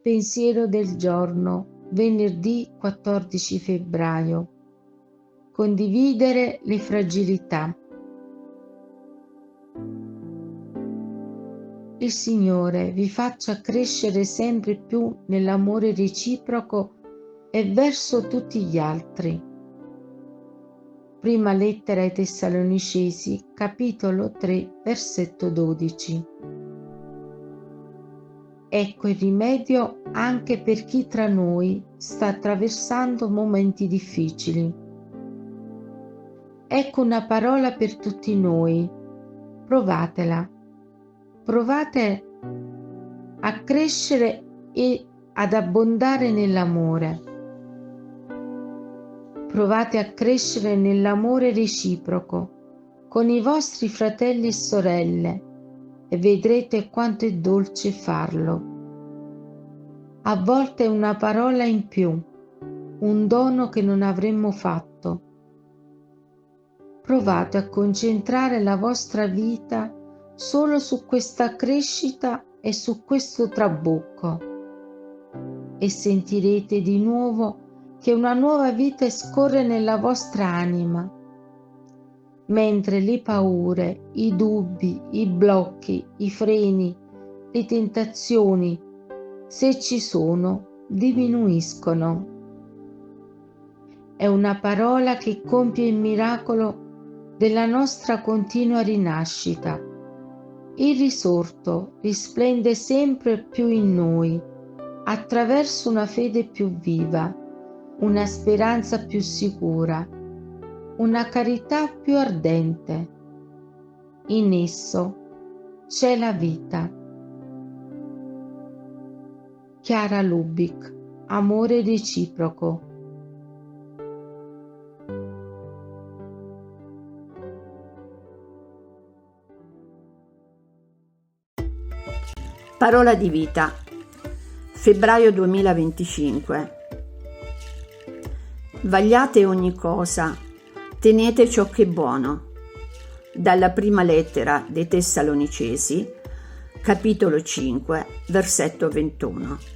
pensiero del giorno, venerdì 14 febbraio. Condividere le fragilità. Il Signore vi faccia crescere sempre più nell'amore reciproco e verso tutti gli altri. Prima lettera ai Tessalonicesi, capitolo 3, versetto 12. Ecco il rimedio anche per chi tra noi sta attraversando momenti difficili. Ecco una parola per tutti noi. Provatela. Provate a crescere e ad abbondare nell'amore. Provate a crescere nell'amore reciproco con i vostri fratelli e sorelle e vedrete quanto è dolce farlo. A volte è una parola in più, un dono che non avremmo fatto. Provate a concentrare la vostra vita solo su questa crescita e su questo trabocco e sentirete di nuovo che una nuova vita scorre nella vostra anima, mentre le paure, i dubbi, i blocchi, i freni, le tentazioni, se ci sono, diminuiscono. È una parola che compie il miracolo della nostra continua rinascita. Il risorto risplende sempre più in noi, attraverso una fede più viva, una speranza più sicura, una carità più ardente. In esso c'è la vita. Chiara Lubich, Amore reciproco. Parola di vita, febbraio 2025. Vagliate ogni cosa, tenete ciò che è buono. Dalla prima lettera dei Tessalonicesi, capitolo 5, versetto 21.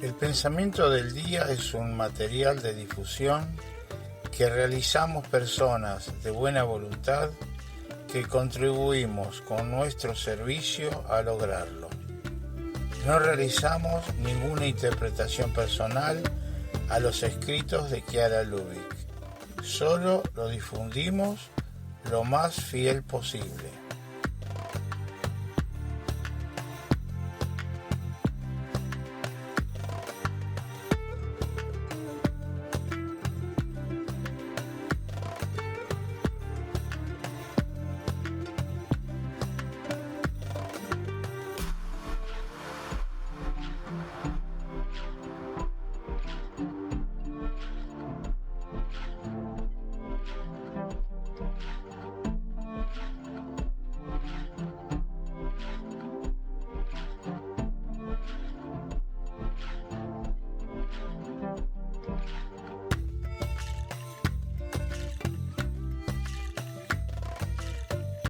El pensamiento del día es un material de difusión que realizamos personas de buena voluntad que contribuimos con nuestro servicio a lograrlo. No realizamos ninguna interpretación personal a los escritos de Chiara Lubich, solo lo difundimos lo más fiel posible.